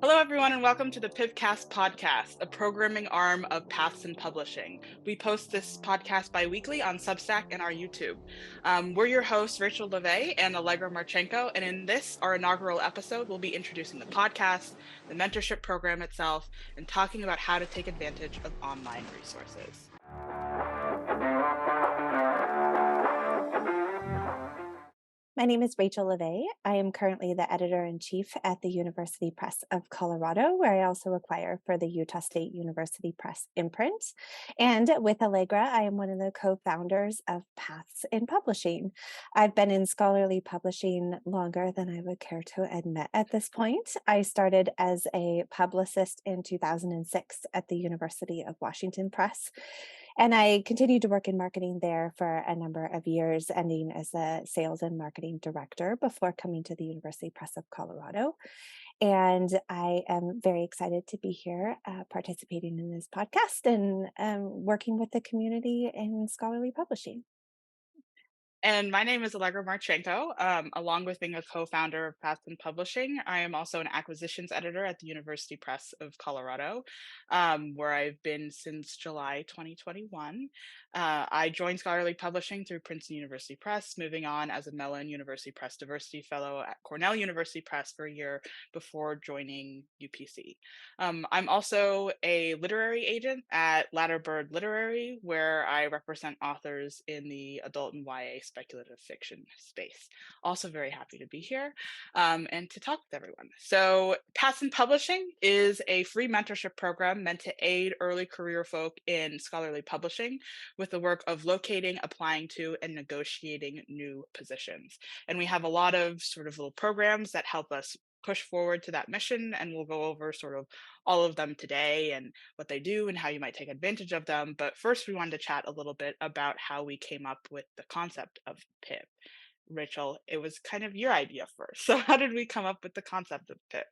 Hello, everyone, and welcome to the PIPCast Podcast, a programming arm of Paths in Publishing. We post this podcast biweekly on Substack and our YouTube. We're your hosts, Rachael, Levay and Allegra Martschenko, and in this, our inaugural episode, we'll be introducing the podcast, the mentorship program itself, and talking about how to take advantage of online resources. My name is Rachael Levay. I am currently the editor-in-chief at the University Press of Colorado, where I also acquire for the Utah State University Press imprint. And with Allegra, I am one of the co-founders of Paths in Publishing. I've been in scholarly publishing longer than I would care to admit at this point. I started as a publicist in 2006 at the University of Washington Press. And I continued to work in marketing there for a number of years, ending as a sales and marketing director before coming to the University Press of Colorado. And I am very excited to be here participating in this podcast and working with the community in scholarly publishing. And my name is Allegra Martschenko. Along with being a co-founder of Paths in Publishing, I am also an acquisitions editor at the University Press of Colorado, where I've been since July 2021. I joined scholarly publishing through Princeton University Press, moving on as a Mellon University Press Diversity Fellow at Cornell University Press for a year before joining UPC. I'm also a literary agent at Ladderbird Literary, where I represent authors in the adult and YA speculative fiction space. Also very happy to be here and to talk with everyone. So Paths in Publishing is a free mentorship program meant to aid early career folk in scholarly publishing with the work of locating, applying to, and negotiating new positions. And we have a lot of sort of little programs that help us push forward to that mission, and we'll go over sort of all of them today and what they do and how you might take advantage of them. But first, we wanted to chat a little bit about how we came up with the concept of PIP. Rachael, it was kind of your idea first. So how did we come up with the concept of PIP?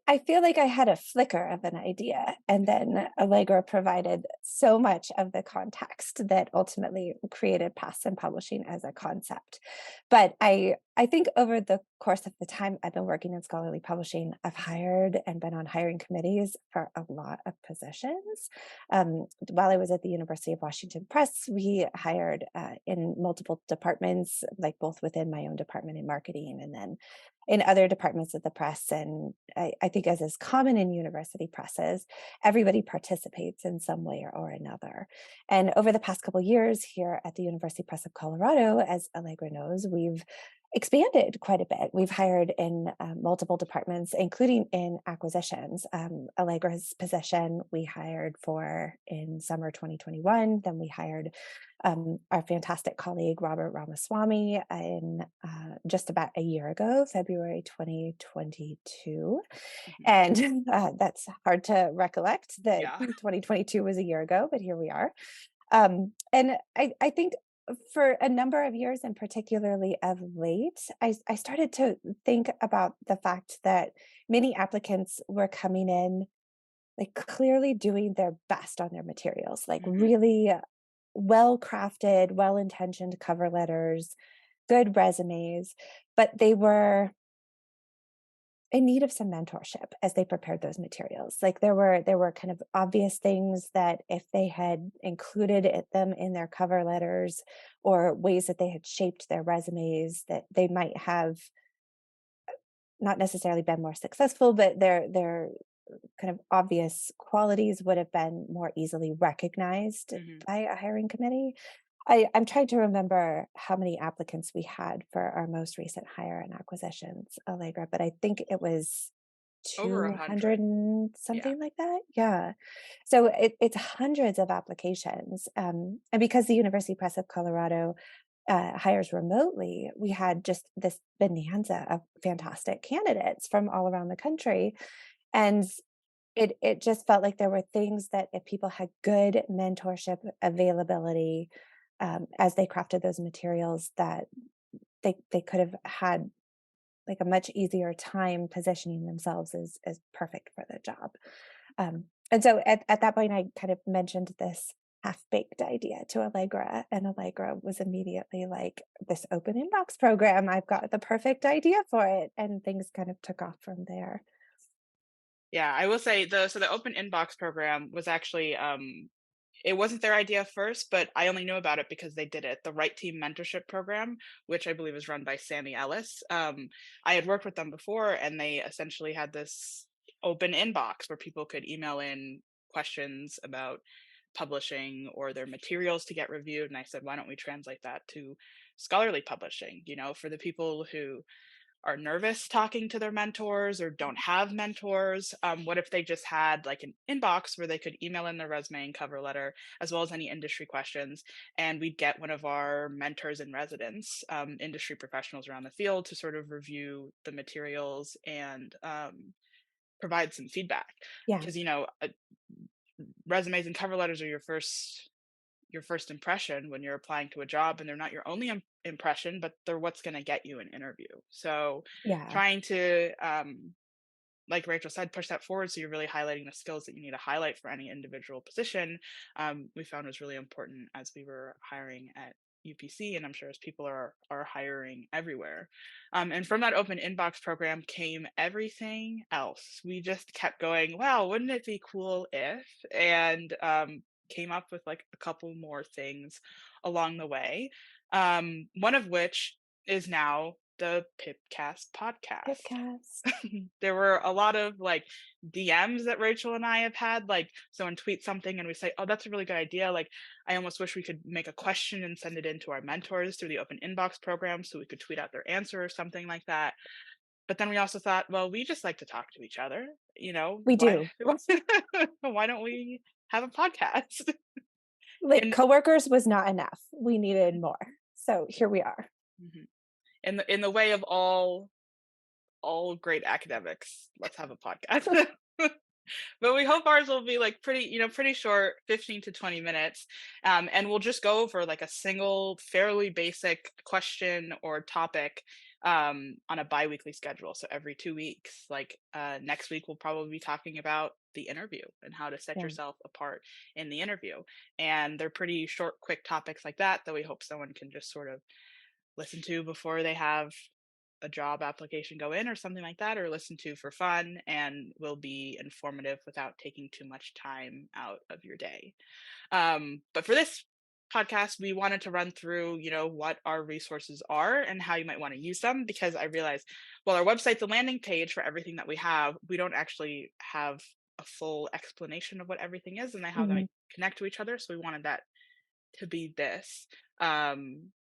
I feel like I had a flicker of an idea, and then Allegra provided so much of the context that ultimately created Paths in Publishing as a concept. But I think over the course of the time I've been working in scholarly publishing, I've hired and been on hiring committees for a lot of positions. While I was at the University of Washington Press, we hired in multiple departments, like both within my own department in marketing and then in other departments of the press. And I think, as is common in university presses, everybody participates in some way or another. And over the past couple of years here at the University Press of Colorado, as Allegra knows, we've expanded quite a bit. We've hired in multiple departments, including in acquisitions. Allegra's position we hired for in summer 2021. Then we hired our fantastic colleague, Robert Ramaswamy, in just about a year ago, February 2022. Mhm. And that's hard to recollect that Yeah. 2022 was a year ago, but here we are. And I think for a number of years, and particularly of late, I started to think about the fact that many applicants were coming in like clearly doing their best on their materials, like Mhm. really well crafted, well intentioned cover letters, good resumes, but they were in need of some mentorship as they prepared those materials. Like there were kind of obvious things that if they had included them in their cover letters or ways that they had shaped their resumes, that they might have not necessarily been more successful, but their kind of obvious qualities would have been more easily recognized Mhm. by a hiring committee. I'm trying to remember how many applicants we had for our most recent hire and acquisitions, Allegra, but I think it was Over 200 100. and Yeah. something like that. Yeah. So it's hundreds of applications. And because the University Press of Colorado hires remotely, we had just this bonanza of fantastic candidates from all around the country. And it just felt like there were things that if people had good mentorship availability as they crafted those materials, that they could have had like a much easier time positioning themselves as perfect for the job. And so at that point, I kind of mentioned this half-baked idea to Allegra, and Allegra was immediately like, this open inbox program, I've got the perfect idea for it. And things kind of took off from there. Yeah, I will say the open inbox program was actually it wasn't their idea first, but I only knew about it because they did it. The Right Team Mentorship Program, which I believe is run by Sammy Ellis. I had worked with them before, and they essentially had this open inbox where people could email in questions about publishing or their materials to get reviewed. And I said, why don't we translate that to scholarly publishing? For the people who are nervous talking to their mentors or don't have mentors. What if they just had like an inbox where they could email in their resume and cover letter, as well as any industry questions, and we'd get one of our mentors in residence, industry professionals around the field, to sort of review the materials and provide some feedback. Yeah, Because resumes and cover letters are your first impression when you're applying to a job, and they're not your only impression, but they're what's going to get you an interview. So yeah, trying to like Rachel said, push that forward, so you're really highlighting the skills that you need to highlight for any individual position, we found was really important as we were hiring at UPC, and I'm sure as people are hiring everywhere. And from that open inbox program came everything else. We just kept going, wow, wouldn't it be cool if, and came up with like a couple more things along the way. One of which is now the PIPCast podcast. PIPCast. There were a lot of like DMs that Rachel and I have had, like someone tweets something and we say, "Oh, that's a really good idea." Like, I almost wish we could make a question and send it in to our mentors through the open inbox program so we could tweet out their answer or something like that. But then we also thought, well, we just like to talk to each other, We why do. why don't we have a podcast? Like And coworkers was not enough. We needed more. So here we are. mhm. In the way of all great academics, let's have a podcast. But we hope ours will be like pretty short, 15 to 20 minutes. And we'll just go over like a single, fairly basic question or topic on a biweekly schedule. So every 2 weeks, like next week, we'll probably be talking about the interview and how to set Yeah. yourself apart in the interview. And they're pretty short, quick topics like that we hope someone can just sort of listen to before they have a job application go in or something like that, or listen to for fun, and will be informative without taking too much time out of your day. But for this podcast, we wanted to run through, what our resources are and how you might want to use them, because I realized, well, our website's a landing page for everything that we have. We don't actually have a full explanation of what everything is and how they Mhm. might connect to each other. So we wanted that to be this. Um,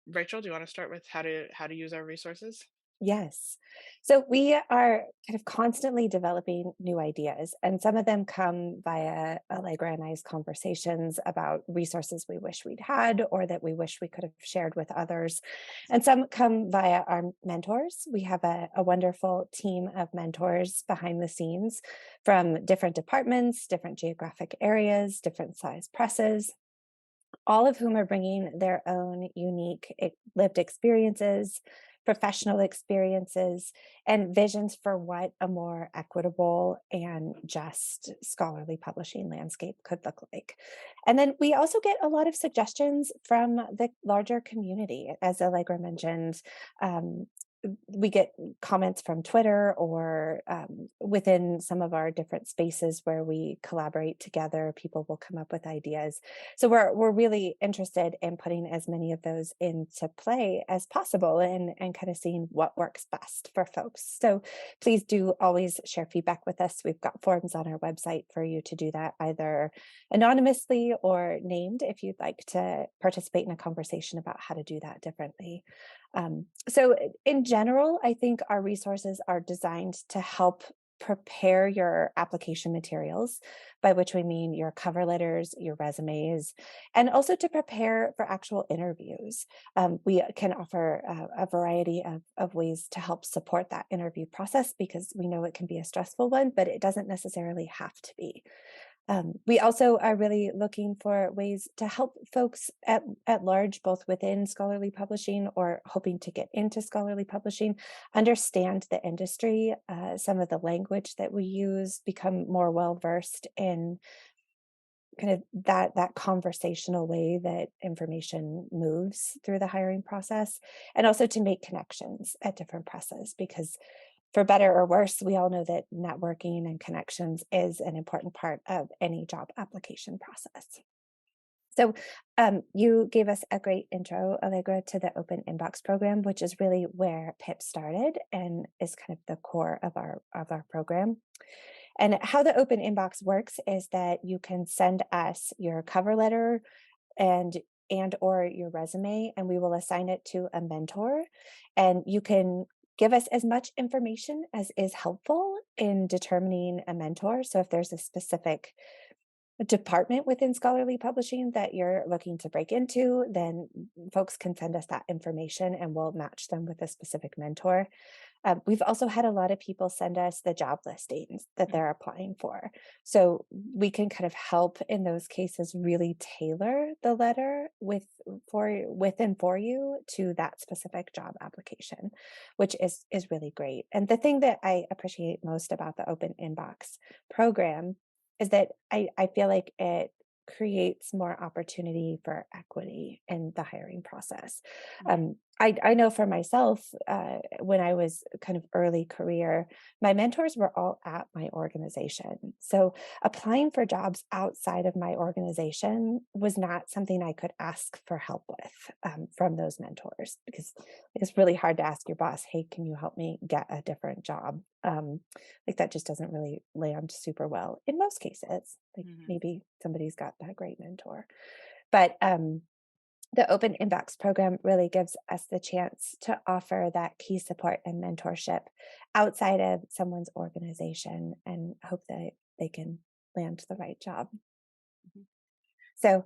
Rachel, do you want to start with how to use our resources? Yes. So we are kind of constantly developing new ideas, and some of them come via Allegra and I's conversations about resources we wish we'd had or that we wish we could have shared with others. And some come via our mentors. We have a wonderful team of mentors behind the scenes from different departments, different geographic areas, different size presses, all of whom are bringing their own unique lived experiences, professional experiences, and visions for what a more equitable and just scholarly publishing landscape could look like. And then we also get a lot of suggestions from the larger community. As Allegra mentioned, um, we get comments from Twitter or within some of our different spaces where we collaborate together. People will come up with ideas, so we're really interested in putting as many of those into play as possible and kind of seeing what works best for folks. So please do always share feedback with us. We've got forms on our website for you to do that either anonymously or named if you'd like to participate in a conversation about how to do that differently. So in general, I think our resources are designed to help prepare your application materials, by which we mean your cover letters, your resumes, and also to prepare for actual interviews. We can offer a variety of ways to help support that interview process because we know it can be a stressful one, but it doesn't necessarily have to be. We also are really looking for ways to help folks at large, both within scholarly publishing or hoping to get into scholarly publishing, understand the industry, some of the language that we use, become more well versed in kind of that conversational way that information moves through the hiring process, and also to make connections at different presses because for better or worse, we all know that networking and connections is an important part of any job application process. So, you gave us a great intro, Allegra, to the Open Inbox program, which is really where PIP started and is kind of the core of our program. And how the Open Inbox works is that you can send us your cover letter and or your resume, and we will assign it to a mentor. And you can give us as much information as is helpful in determining a mentor. So if there's a specific department within scholarly publishing that you're looking to break into, then folks can send us that information and we'll match them with a specific mentor. We've also had a lot of people send us the job listings that they're applying for. So we can kind of help in those cases really tailor the letter for you to that specific job application, which is really great. And the thing that I appreciate most about the Open Inbox program is that I feel like it creates more opportunity for equity in the hiring process. I know for myself, when I was kind of early career, my mentors were all at my organization. So applying for jobs outside of my organization was not something I could ask for help with from those mentors, because it's really hard to ask your boss, hey, can you help me get a different job? Like that just doesn't really land super well in most cases. Like Mhm. maybe somebody's got that great mentor. But the Open Inbox program really gives us the chance to offer that key support and mentorship outside of someone's organization and hope that they can land the right job. Mhm. So,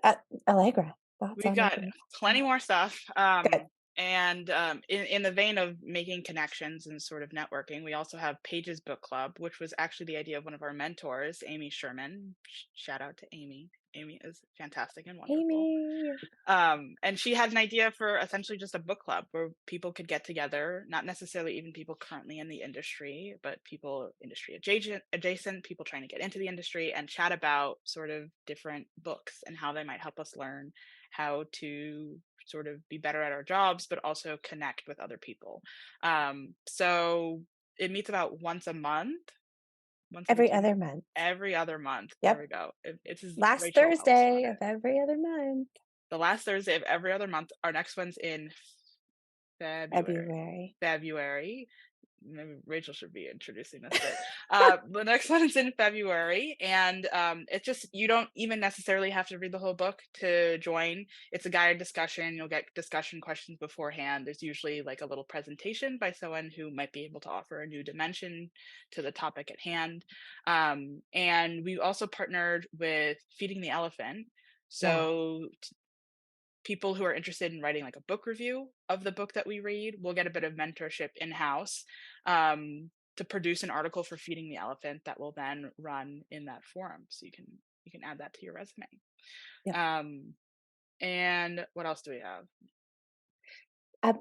uh, Allegra, thoughts We've on got Open plenty Inbox? more stuff. Good. And in the vein of making connections and sort of networking, we also have Pages Book Club, which was actually the idea of one of our mentors, Amy Sherman. Shout out to Amy. Amy is fantastic and wonderful. Amy. And she had an idea for essentially just a book club where people could get together, not necessarily even people currently in the industry, but people industry adjacent, people trying to get into the industry, and chat about sort of different books and how they might help us learn how to sort of be better at our jobs, but also connect with other people. So it meets about once a month, once every Every 2 months, other month. every other month. There Yep. we go. It's as Last Rachel helps run Thursday of it. every other month. The last Thursday of every other month. Our next one's in February. February. February. Maybe Rachel should be introducing this bit. The next one is in February, and it's just you don't even necessarily have to read the whole book to join. It's a guided discussion. You'll get discussion questions beforehand. There's usually like a little presentation by someone who might be able to offer a new dimension to the topic at hand. And we also partnered with Feeding the Elephant. Yeah. So people who are interested in writing like a book review of the book that we read will get a bit of mentorship in-house to produce an article for Feeding the Elephant that will then run in that forum. So you can add that to your resume. Yep. And what else do we have?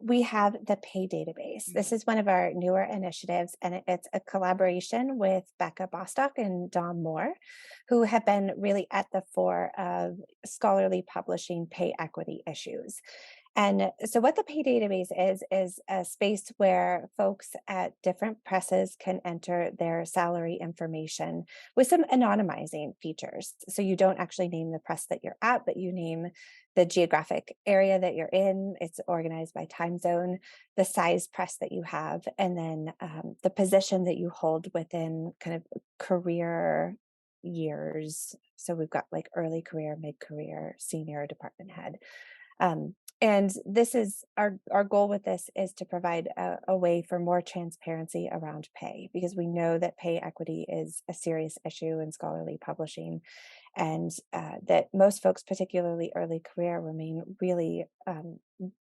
We have the Pay database. This Mhm. is one of our newer initiatives, and it's a collaboration with Becca Bostock and Dom Moore, who have been really at the fore of scholarly publishing pay equity issues. And so, what the Pay database is a space where folks at different presses can enter their salary information with some anonymizing features. So, you don't actually name the press that you're at, but you name the geographic area that you're in. It's organized by time zone, the size press that you have, and then the position that you hold within kind of career years. So we've got like early career, mid career, senior, department head. And this is our goal with this is to provide a way for more transparency around pay, because we know that pay equity is a serious issue in scholarly publishing, and that most folks, particularly early career, remain really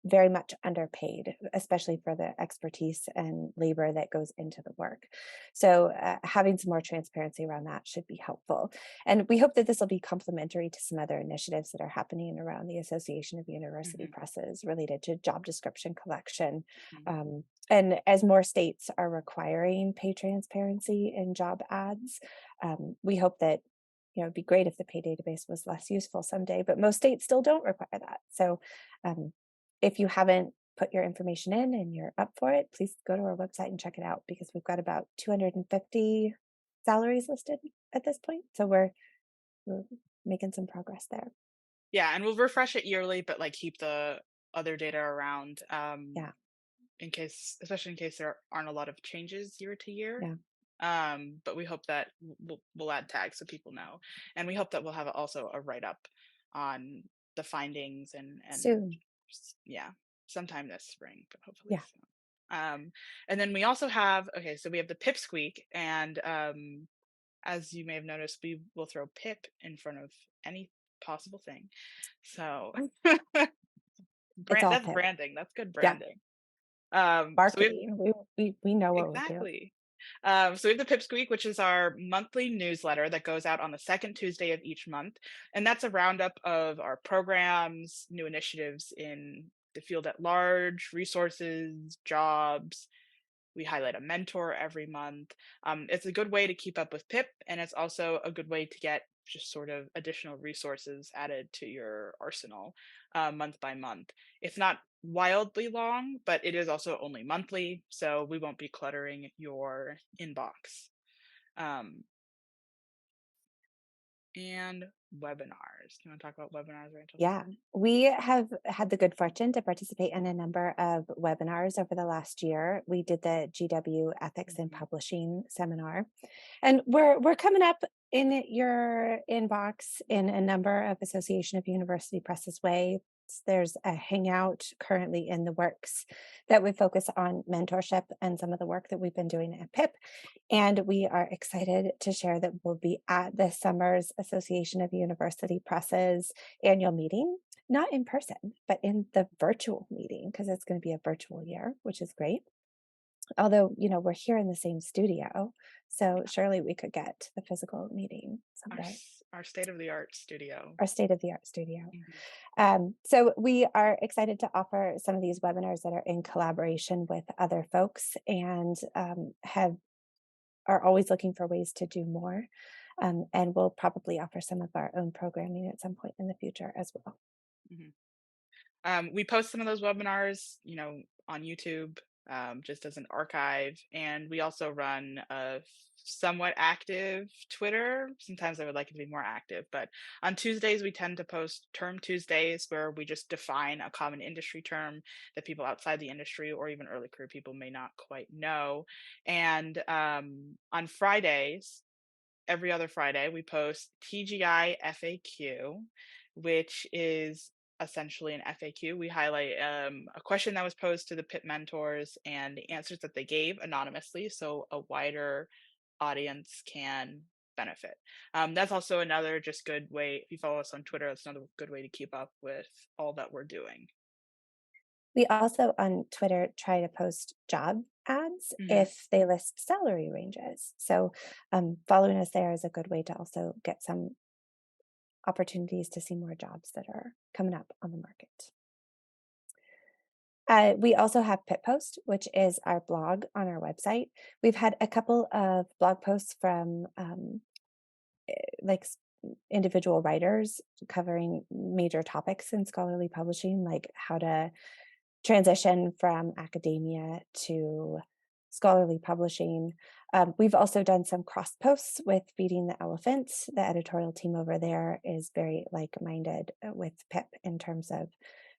very much underpaid, especially for the expertise and labor that goes into the work. So having some more transparency around that should be helpful. And we hope that this will be complementary to some other initiatives that are happening around the Association of University Mhm, Presses related to job description collection. mhm, And as more states are requiring pay transparency in job ads, we hope that, it'd be great if the pay database was less useful someday, but most states still don't require that. So if you haven't put your information in and you're up for it, please go to our website and check it out because we've got about 250 salaries listed at this point. So we're making some progress there. Yeah, and we'll refresh it yearly, but like keep the other data around Yeah. in case, especially in case there aren't a lot of changes year to year. Yeah. But we hope that we'll add tags so people know, and we hope that we'll have also a write up on the findings and Soon. yeah, sometime this spring, but hopefully Yeah. soon. And then we also have okay, so we have the pipsqueak, and as you may have noticed, we will throw pip in front of any possible thing. So It's all that's pip. branding. That's good Yeah. branding. So we have Marketing. We know what we're doing. exactly. So we have the Pipsqueak, which is our monthly newsletter that goes out on the second Tuesday of each month, and that's a roundup of our programs, new initiatives in the field at large, resources, jobs. We highlight a mentor every month. It's a good way to keep up with PIP, and it's also a good way to get just sort of additional resources added to your arsenal month by month. It's not wildly long, but it is also only monthly, so we won't be cluttering your inbox. Um, and webinars. Do you want to talk about webinars, Rachel? Yeah, we have had the good fortune to participate in a number of webinars over the last year. We did the GW Ethics in Mhm. Publishing seminar, and we're coming up in your inbox in a number of Association of University Presses way. There's a hangout currently in the works that would focus on mentorship and some of the work that we've been doing at PIP. And we are excited to share that we'll be at this summer's Association of University Presses annual meeting, not in person, but in the virtual meeting, because it's going to be a virtual year, which is great. Although, we're here in the same studio, so surely we could get to the physical meeting someday, Our state of the art studio. our state of the art studio. Mhm. So we are excited to offer some of these webinars that are in collaboration with other folks and have are always looking for ways to do more. And we'll probably offer some of our own programming at some point in the future as well. Mhm. We post some of those webinars, on YouTube, just as an archive, and we also run a somewhat active Twitter. Sometimes I would like it to be more active, but on Tuesdays we tend to post Term Tuesdays, where we just define a common industry term that people outside the industry or even early career people may not quite know. And on Fridays, every other Friday, we post TGI FAQ, which is essentially an FAQ. We highlight a question that was posed to the PIP mentors and the answers that they gave anonymously, so a wider audience can benefit. That's also another just good way. If you follow us on Twitter, that's another good way to keep up with all that we're doing. We also on Twitter try to post job ads Hmm. if they list salary ranges. So following us there is a good way to also get some opportunities to see more jobs that are coming up on the market. We also have Pit Post, which is our blog on our website. We've had a couple of blog posts from like individual writers covering major topics in scholarly publishing, like how to transition from academia to scholarly publishing. We've also done some cross posts with Feeding the Elephant. The editorial team over there is very like minded with PIP in terms of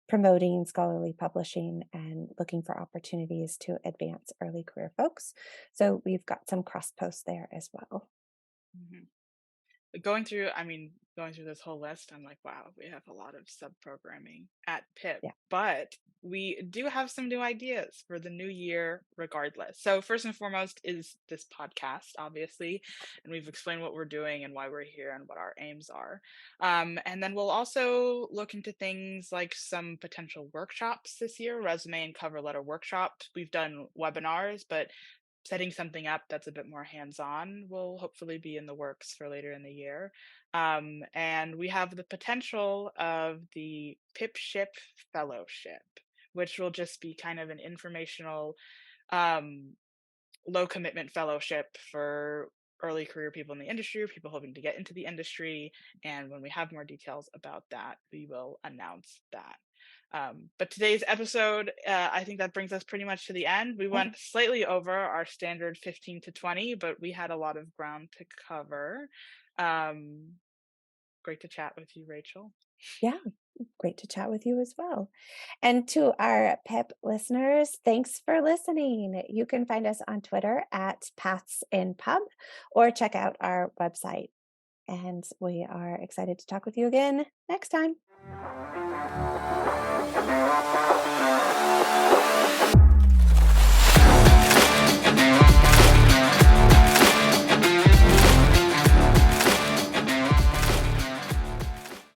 promoting scholarly publishing and looking for opportunities to advance early career folks. So we've got some cross posts there as well. Hmm. Going through this whole list, I'm like, wow, we have a lot of sub programming at PIP, Yeah. but we do have some new ideas for the new year regardless. So first and foremost is this podcast, obviously, and we've explained what we're doing and why we're here and what our aims are. And then we'll also look into things like some potential workshops this year, resume and cover letter workshops. We've done webinars, but setting something up that's a bit more hands-on will hopefully be in the works for later in the year. And we have the potential of the PIPship Fellowship, which will just be kind of an informational, um, low commitment fellowship for early career people in the industry or people hoping to get into the industry. And when we have more details about that, we will announce that. But today's episode, I think that brings us pretty much to the end. We went slightly over our standard 15 to 20, but we had a lot of ground to cover. Um, Great to chat with you, Rachel. Yeah, great to chat with you as well. And to our PIP listeners, thanks for listening. You can find us on Twitter at Paths in Pub or check out our website. And we are excited to talk with you again next time.